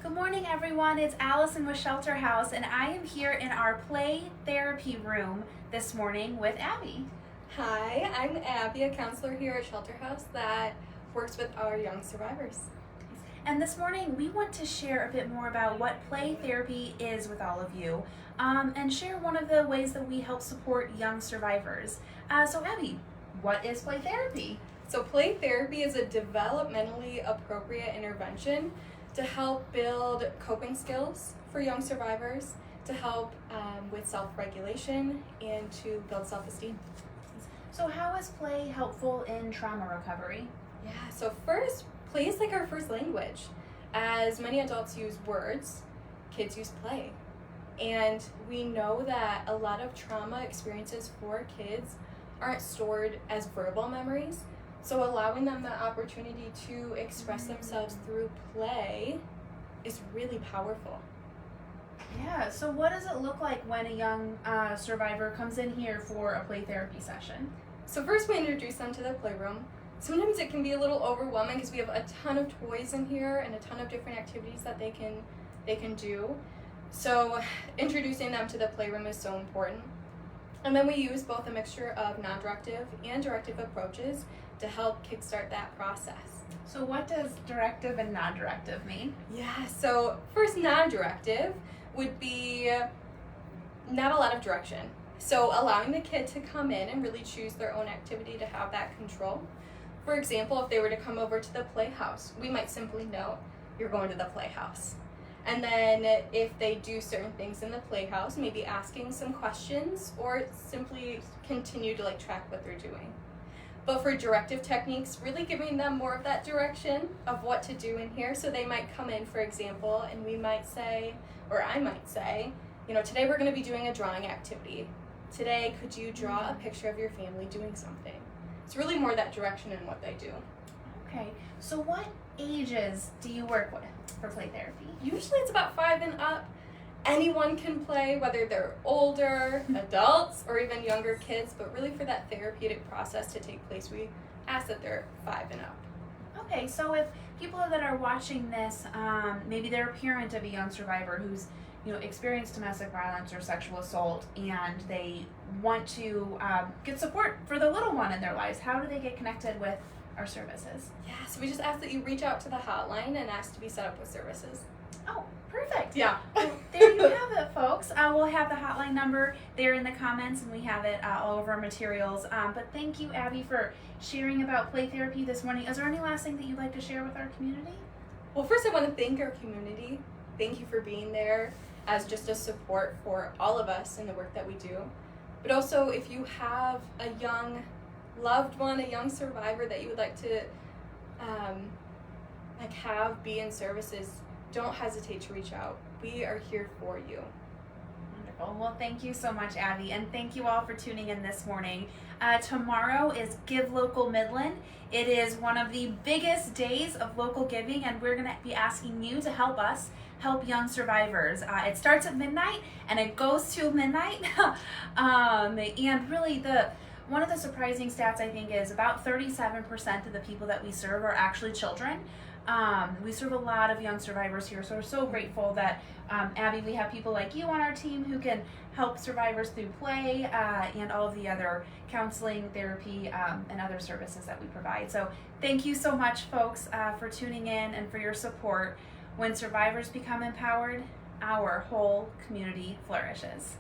Good morning, everyone. It's Allison with Shelterhouse, and I am here in our play therapy room this morning with Abby. Hi, I'm Abby, a counselor here at Shelterhouse that works with our young survivors. And this morning, we want to share a bit more about what play therapy is with all of you, and share one of the ways that we help support young survivors. So, Abby, what is play therapy? So play therapy is a developmentally appropriate intervention to help build coping skills for young survivors, to help with self-regulation, and to build self-esteem. So, how is play helpful in trauma recovery? Yeah, so first, play is like our first language. As many adults use words, kids use play. And we know that a lot of trauma experiences for kids aren't stored as verbal memories. So allowing them the opportunity to express themselves through play is really powerful. Yeah, so what does it look like when a young survivor comes in here for a play therapy session? So first we introduce them to the playroom. Sometimes it can be a little overwhelming because we have a ton of toys in here and a ton of different activities that they can do. So introducing them to the playroom is so important. And then we use both a mixture of non-directive and directive approaches to help kickstart that process. So what does directive and non-directive mean? Yeah, so first non-directive would be not a lot of direction. So allowing the kid to come in and really choose their own activity to have that control. For example, if they were to come over to the playhouse, we might simply note, you're going to the playhouse. And then if they do certain things in the playhouse, maybe asking some questions or simply continue to track what they're doing. But for directive techniques, really giving them more of that direction of what to do in here. So they might come in, for example, and we might say, or I might say, today we're going to be doing a drawing activity. Today, could you draw a picture of your family doing something? It's really more that direction in what they do. Okay, so what ages do you work with for play therapy? Usually it's about 5 and up. Anyone can play, whether they're older, adults, or even younger kids, but really for that therapeutic process to take place, we ask that they're 5 and up. Okay, so if people that are watching this, maybe they're a parent of a young survivor who's experienced domestic violence or sexual assault, and they want to get support for the little one in their lives, how do they get connected with our services? Yeah, so we just ask that you reach out to the hotline and ask to be set up with services. Oh, perfect. Yeah. Well, there you have it, folks. We'll have the hotline number there in the comments, and we have it all over our materials. But thank you, Abby, for sharing about play therapy this morning. Is there any last thing that you'd like to share with our community? Well, first I want to thank our community. Thank you for being there as just a support for all of us in the work that we do. But also, if you have a young loved one, a young survivor that you would like to have be in services, don't hesitate to reach out. We are here for you. Wonderful. Well, thank you so much, Abby, and thank you all for tuning in this morning. Tomorrow is Give Local Midland. It is one of the biggest days of local giving, and we're going to be asking you to help us help young survivors. It starts at midnight, and it goes to midnight. And really, one of the surprising stats, I think, is about 37% of the people that we serve are actually children. We serve a lot of young survivors here, so we're so grateful that, Abby, we have people like you on our team who can help survivors through play and all of the other counseling, therapy, and other services that we provide. So thank you so much, folks, for tuning in and for your support. When survivors become empowered, our whole community flourishes.